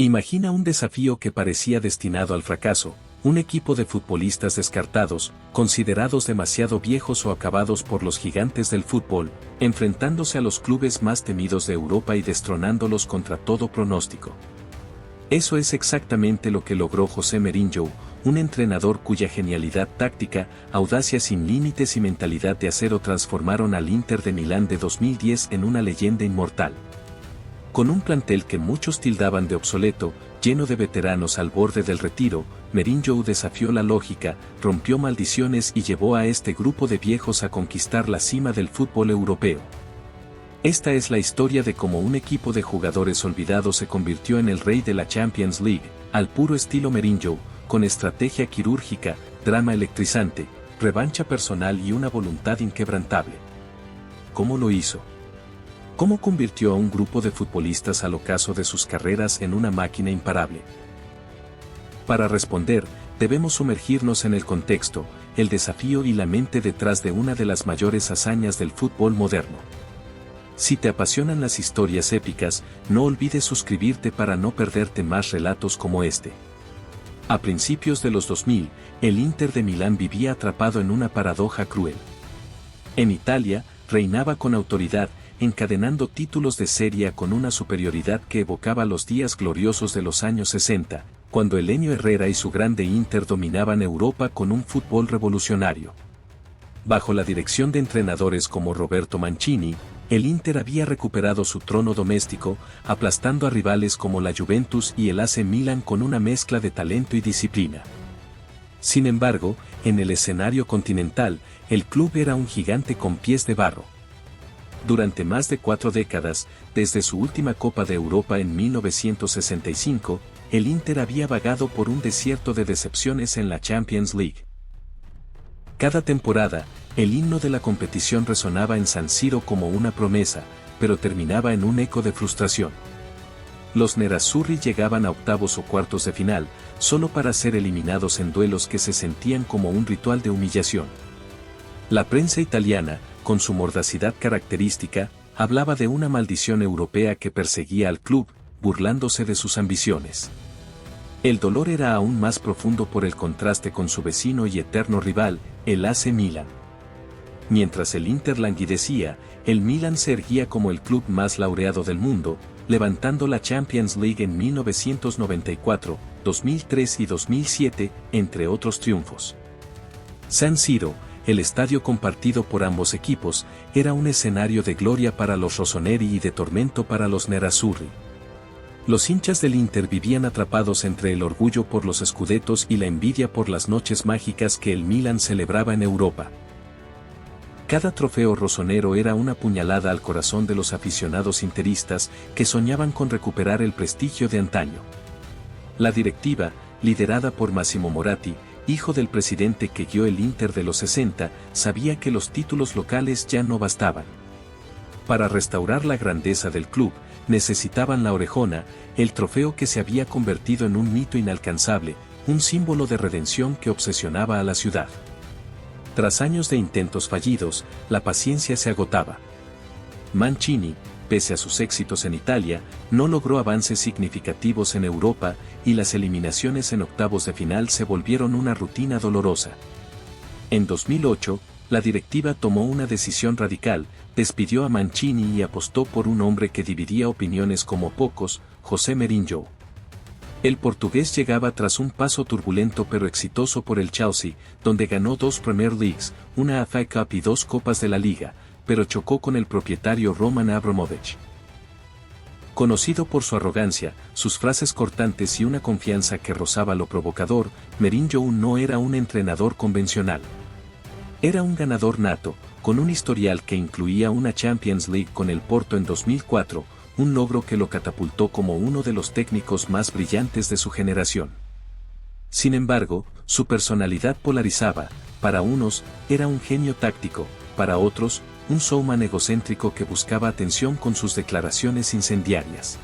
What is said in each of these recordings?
Imagina un desafío que parecía destinado al fracaso, un equipo de futbolistas descartados, considerados demasiado viejos o acabados por los gigantes del fútbol, enfrentándose a los clubes más temidos de Europa y destronándolos contra todo pronóstico. Eso es exactamente lo que logró José Mourinho, un entrenador cuya genialidad táctica, audacia sin límites y mentalidad de acero transformaron al Inter de Milán de 2010 en una leyenda inmortal. Con un plantel que muchos tildaban de obsoleto, lleno de veteranos al borde del retiro, Mourinho desafió la lógica, rompió maldiciones y llevó a este grupo de viejos a conquistar la cima del fútbol europeo. Esta es la historia de cómo un equipo de jugadores olvidados se convirtió en el rey de la Champions League, al puro estilo Mourinho, con estrategia quirúrgica, drama electrizante, revancha personal y una voluntad inquebrantable. ¿Cómo lo hizo? ¿Cómo convirtió a un grupo de futbolistas al ocaso de sus carreras en una máquina imparable? Para responder, debemos sumergirnos en el contexto, el desafío y la mente detrás de una de las mayores hazañas del fútbol moderno. Si te apasionan las historias épicas, no olvides suscribirte para no perderte más relatos como este. A principios de los 2000, el Inter de Milán vivía atrapado en una paradoja cruel. En Italia, reinaba con autoridad, encadenando títulos de Serie A con una superioridad que evocaba los días gloriosos de los años 60, cuando Helenio Herrera y su grande Inter dominaban Europa con un fútbol revolucionario. Bajo la dirección de entrenadores como Roberto Mancini, el Inter había recuperado su trono doméstico, aplastando a rivales como la Juventus y el AC Milan con una mezcla de talento y disciplina. Sin embargo, en el escenario continental, el club era un gigante con pies de barro. Durante más de 4 décadas, desde su última Copa de Europa en 1965, el Inter había vagado por un desierto de decepciones en la Champions League. Cada temporada, el himno de la competición resonaba en San Siro como una promesa, pero terminaba en un eco de frustración. Los nerazzurri llegaban a octavos o cuartos de final, solo para ser eliminados en duelos que se sentían como un ritual de humillación. La prensa italiana, con su mordacidad característica, hablaba de una maldición europea que perseguía al club, burlándose de sus ambiciones. El dolor era aún más profundo por el contraste con su vecino y eterno rival, el AC Milan. Mientras el Inter languidecía, el Milan se erguía como el club más laureado del mundo, levantando la Champions League en 1994, 2003 y 2007, entre otros triunfos. San Siro, el estadio compartido por ambos equipos, era un escenario de gloria para los rossoneri y de tormento para los nerazzurri. Los hinchas del Inter vivían atrapados entre el orgullo por los scudettos y la envidia por las noches mágicas que el Milan celebraba en Europa. Cada trofeo rossonero era una puñalada al corazón de los aficionados interistas que soñaban con recuperar el prestigio de antaño. La directiva, liderada por Massimo Moratti, hijo del presidente que guió el Inter de los 60, sabía que los títulos locales ya no bastaban. Para restaurar la grandeza del club, necesitaban la orejona, el trofeo que se había convertido en un mito inalcanzable, un símbolo de redención que obsesionaba a la ciudad. Tras años de intentos fallidos, la paciencia se agotaba. Mancini, pese a sus éxitos en Italia, no logró avances significativos en Europa, y las eliminaciones en octavos de final se volvieron una rutina dolorosa. En 2008, la directiva tomó una decisión radical, despidió a Mancini y apostó por un hombre que dividía opiniones como pocos, José Mourinho. El portugués llegaba tras un paso turbulento pero exitoso por el Chelsea, donde ganó 2 Premier Leagues, una FA Cup y 2 Copas de la Liga, pero chocó con el propietario Roman Abramovich. Conocido por su arrogancia, sus frases cortantes y una confianza que rozaba lo provocador, Mourinho no era un entrenador convencional. Era un ganador nato, con un historial que incluía una Champions League con el Porto en 2004, un logro que lo catapultó como uno de los técnicos más brillantes de su generación. Sin embargo, su personalidad polarizaba, para unos, era un genio táctico, para otros, un showman egocéntrico que buscaba atención con sus declaraciones incendiarias.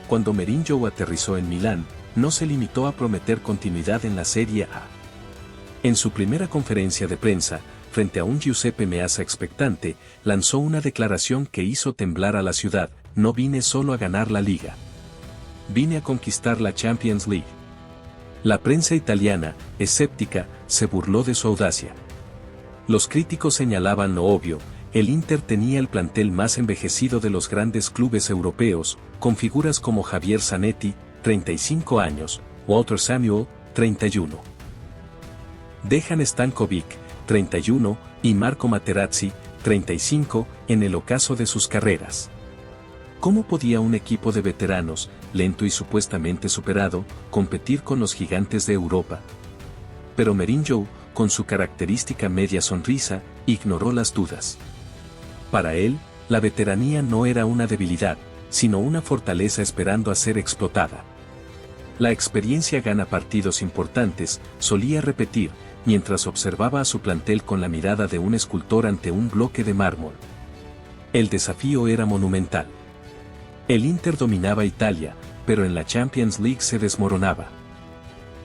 Cuando Mourinho aterrizó en Milán, no se limitó a prometer continuidad en la Serie A. En su primera conferencia de prensa, frente a un Giuseppe Meazza expectante, lanzó una declaración que hizo temblar a la ciudad: no vine solo a ganar la liga. vine a conquistar la Champions League. La prensa italiana, escéptica, se burló de su audacia. Los críticos señalaban lo obvio, el Inter tenía el plantel más envejecido de los grandes clubes europeos, con figuras como Javier Zanetti, 35 años, Walter Samuel, 31. Dejan Stankovic, 31, y Marco Materazzi, 35, en el ocaso de sus carreras. ¿Cómo podía un equipo de veteranos, lento y supuestamente superado, competir con los gigantes de Europa? Pero Mourinho, con su característica media sonrisa, ignoró las dudas. Para él, la veteranía no era una debilidad, sino una fortaleza esperando a ser explotada. La experiencia gana partidos importantes, solía repetir, mientras observaba a su plantel con la mirada de un escultor ante un bloque de mármol. El desafío era monumental. El Inter dominaba Italia, pero en la Champions League se desmoronaba.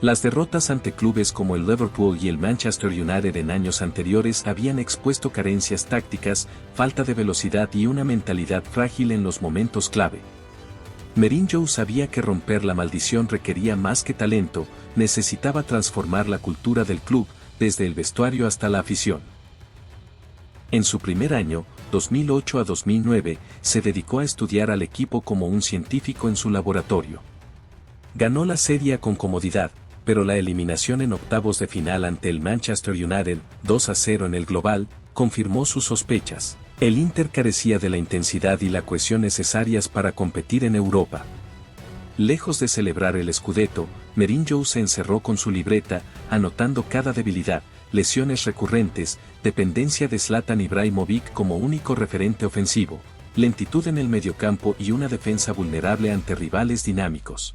Las derrotas ante clubes como el Liverpool y el Manchester United en años anteriores habían expuesto carencias tácticas, falta de velocidad y una mentalidad frágil en los momentos clave. Mourinho sabía que romper la maldición requería más que talento, necesitaba transformar la cultura del club, desde el vestuario hasta la afición. En su primer año, 2008 a 2009, se dedicó a estudiar al equipo como un científico en su laboratorio. Ganó la Serie A con comodidad, pero la eliminación en octavos de final ante el Manchester United, 2-0 en el global, confirmó sus sospechas. El Inter carecía de la intensidad y la cohesión necesarias para competir en Europa. Lejos de celebrar el Scudetto, Mourinho se encerró con su libreta, anotando cada debilidad, lesiones recurrentes, dependencia de Zlatan Ibrahimovic como único referente ofensivo, lentitud en el mediocampo y una defensa vulnerable ante rivales dinámicos.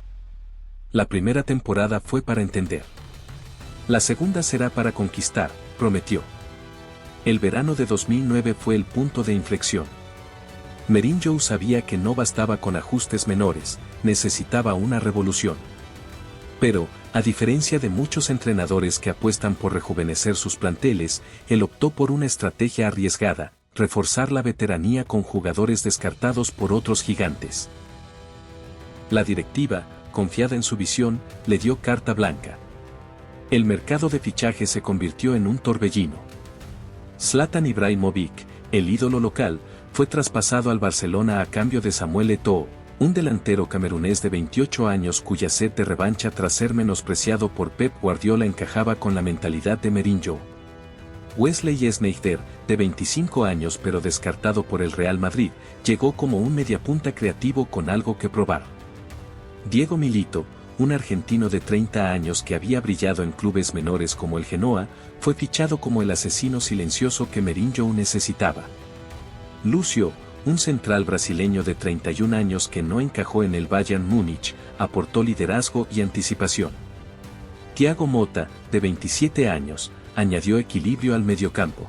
La primera temporada fue para entender. La segunda será para conquistar, prometió. El verano de 2009 fue el punto de inflexión. Mourinho sabía que no bastaba con ajustes menores, necesitaba una revolución. Pero, a diferencia de muchos entrenadores que apuestan por rejuvenecer sus planteles, él optó por una estrategia arriesgada, reforzar la veteranía con jugadores descartados por otros gigantes. La directiva, confiada en su visión, le dio carta blanca. El mercado de fichajes se convirtió en un torbellino. Zlatan Ibrahimovic, el ídolo local, fue traspasado al Barcelona a cambio de Samuel Eto'o, un delantero camerunés de 28 años cuya sed de revancha tras ser menospreciado por Pep Guardiola encajaba con la mentalidad de Mourinho. Wesley Sneijder, de 25 años pero descartado por el Real Madrid, llegó como un mediapunta creativo con algo que probar. Diego Milito, un argentino de 30 años que había brillado en clubes menores como el Genoa, fue fichado como el asesino silencioso que Mourinho necesitaba. Lucio, un central brasileño de 31 años que no encajó en el Bayern Múnich, aportó liderazgo y anticipación. Thiago Motta, de 27 años, añadió equilibrio al mediocampo.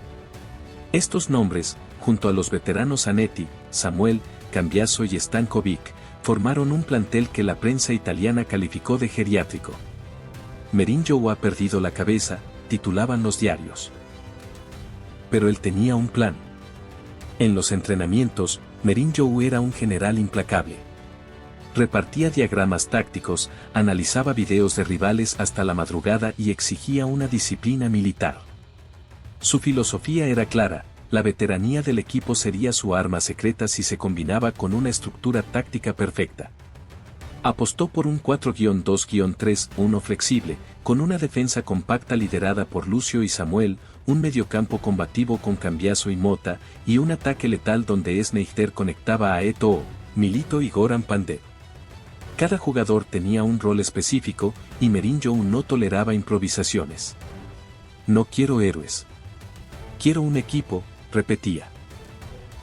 Estos nombres, junto a los veteranos Zanetti, Samuel, Cambiaso y Stankovic, formaron un plantel que la prensa italiana calificó de geriátrico. Mourinho ha perdido la cabeza, titulaban los diarios. Pero él tenía un plan. En los entrenamientos, Mourinho era un general implacable. Repartía diagramas tácticos, analizaba videos de rivales hasta la madrugada y exigía una disciplina militar. Su filosofía era clara. La veteranía del equipo sería su arma secreta si se combinaba con una estructura táctica perfecta. Apostó por un 4-2-3-1 flexible, con una defensa compacta liderada por Lucio y Samuel, un mediocampo combativo con Cambiaso y Motta, y un ataque letal donde Sneijder conectaba a Eto'o, Milito y Goran Pandev. Cada jugador tenía un rol específico, y Mourinho no toleraba improvisaciones. No quiero héroes. Quiero un equipo, repetía.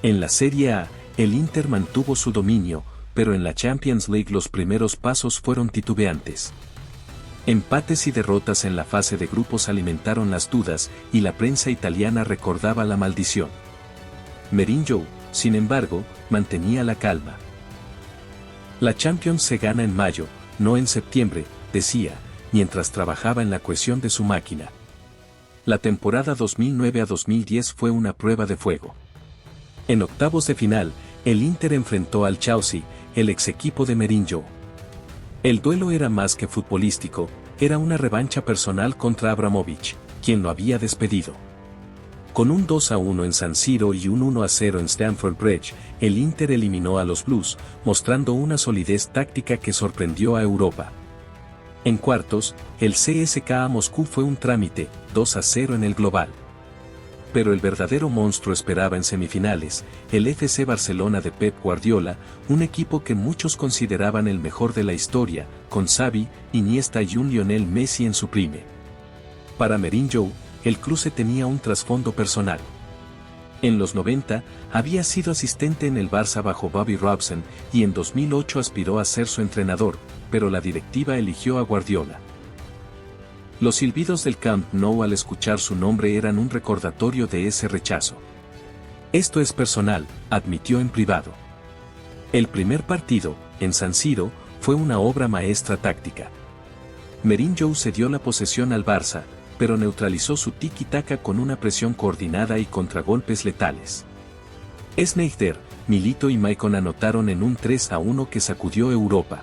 En la Serie A, el Inter mantuvo su dominio, pero en la Champions League los primeros pasos fueron titubeantes. Empates y derrotas en la fase de grupos alimentaron las dudas, y la prensa italiana recordaba la maldición. Mourinho, sin embargo, mantenía la calma. La Champions se gana en mayo, no en septiembre, decía, mientras trabajaba en la cohesión de su máquina. La temporada 2009 a 2010 fue una prueba de fuego. En octavos de final, el Inter enfrentó al Chelsea, el ex equipo de Mourinho. El duelo era más que futbolístico, era una revancha personal contra Abramovich, quien lo había despedido. Con un 2-1 en San Siro y un 1-0 en Stamford Bridge, el Inter eliminó a los Blues, mostrando una solidez táctica que sorprendió a Europa. En cuartos, el CSKA Moscú fue un trámite, 2-0 en el global. Pero el verdadero monstruo esperaba en semifinales, el FC Barcelona de Pep Guardiola, un equipo que muchos consideraban el mejor de la historia, con Xavi, Iniesta y un Lionel Messi en su prime. Para Mourinho, el cruce tenía un trasfondo personal. En los 90, había sido asistente en el Barça bajo Bobby Robson y en 2008 aspiró a ser su entrenador, pero la directiva eligió a Guardiola. Los silbidos del Camp Nou al escuchar su nombre eran un recordatorio de ese rechazo. Esto es personal, admitió en privado. El primer partido, en San Siro, fue una obra maestra táctica. Mourinho cedió la posesión al Barça, pero neutralizó su tiki-taka con una presión coordinada y contragolpes letales. Sneijder, Milito y Maicon anotaron en un 3-1 que sacudió Europa.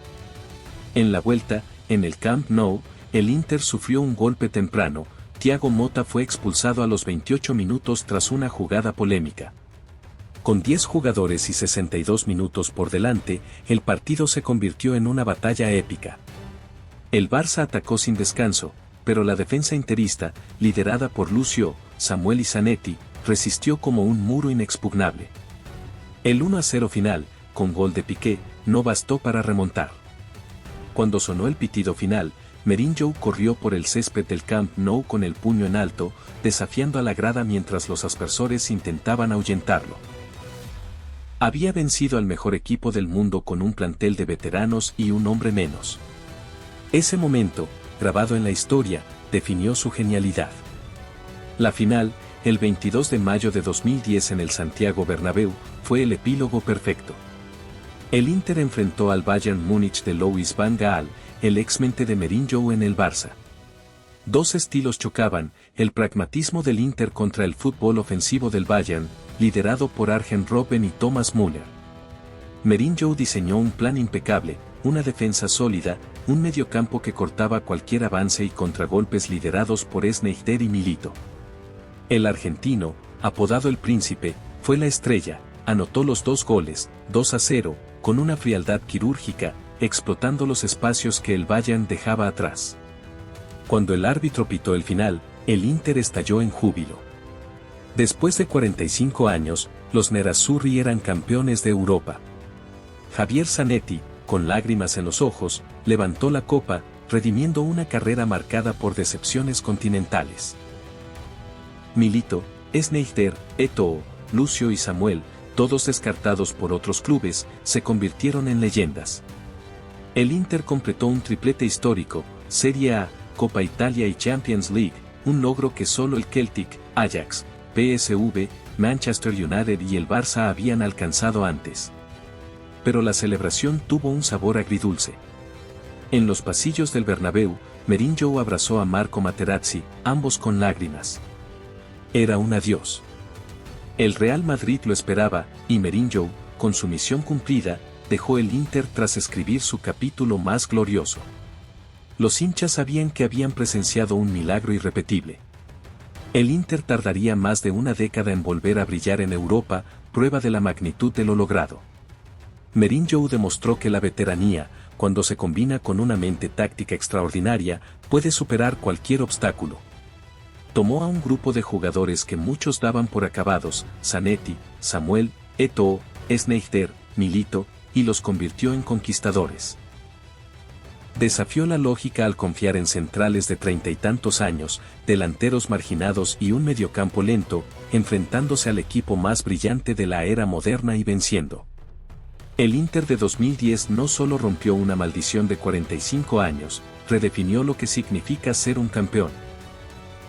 En la vuelta, en el Camp Nou, el Inter sufrió un golpe temprano. Thiago Motta fue expulsado a los 28 minutos tras una jugada polémica. Con 10 jugadores y 62 minutos por delante, el partido se convirtió en una batalla épica. El Barça atacó sin descanso, pero la defensa interista, liderada por Lucio, Samuel y Zanetti, resistió como un muro inexpugnable. El 1-0 final, con gol de Piqué, no bastó para remontar. Cuando sonó el pitido final, Mourinho corrió por el césped del Camp Nou con el puño en alto, desafiando a la grada mientras los aspersores intentaban ahuyentarlo. Había vencido al mejor equipo del mundo con un plantel de veteranos y un hombre menos. Ese momento, grabado en la historia, definió su genialidad. La final, el 22 de mayo de 2010 en el Santiago Bernabéu, fue el epílogo perfecto. El Inter enfrentó al Bayern Múnich de Louis van Gaal, el ex-mente de Mourinho en el Barça. Dos estilos chocaban, el pragmatismo del Inter contra el fútbol ofensivo del Bayern, liderado por Arjen Robben y Thomas Müller. Mourinho diseñó un plan impecable, una defensa sólida, un mediocampo que cortaba cualquier avance y contragolpes liderados por Sneijder y Milito. El argentino, apodado el Príncipe, fue la estrella, anotó los 2 goles, 2-0, con una frialdad quirúrgica, explotando los espacios que el Bayern dejaba atrás. Cuando el árbitro pitó el final, el Inter estalló en júbilo. Después de 45 años, los nerazzurri eran campeones de Europa. Javier Zanetti, con lágrimas en los ojos, levantó la copa, redimiendo una carrera marcada por decepciones continentales. Milito, Sneijder, Eto'o, Lucio y Samuel, todos descartados por otros clubes, se convirtieron en leyendas. El Inter completó un triplete histórico, Serie A, Copa Italia y Champions League, un logro que solo el Celtic, Ajax, PSV, Manchester United y el Barça habían alcanzado antes. Pero la celebración tuvo un sabor agridulce. En los pasillos del Bernabéu, Mourinho abrazó a Marco Materazzi, ambos con lágrimas. Era un adiós. El Real Madrid lo esperaba, y Mourinho, con su misión cumplida, dejó el Inter tras escribir su capítulo más glorioso. Los hinchas sabían que habían presenciado un milagro irrepetible. El Inter tardaría más de una década en volver a brillar en Europa, prueba de la magnitud de lo logrado. Mourinho demostró que la veteranía, cuando se combina con una mente táctica extraordinaria, puede superar cualquier obstáculo. Tomó a un grupo de jugadores que muchos daban por acabados, Zanetti, Samuel, Eto'o, Sneijder, Milito, y los convirtió en conquistadores. Desafió la lógica al confiar en centrales de 30 y tantos años, delanteros marginados y un mediocampo lento, enfrentándose al equipo más brillante de la era moderna y venciendo. El Inter de 2010 no solo rompió una maldición de 45 años, redefinió lo que significa ser un campeón.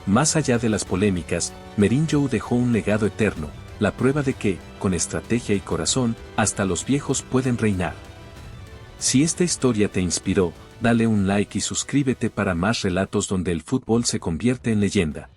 Más allá de las polémicas, Mourinho dejó un legado eterno, la prueba de que, con estrategia y corazón, hasta los viejos pueden reinar. Si esta historia te inspiró, dale un like y suscríbete para más relatos donde el fútbol se convierte en leyenda.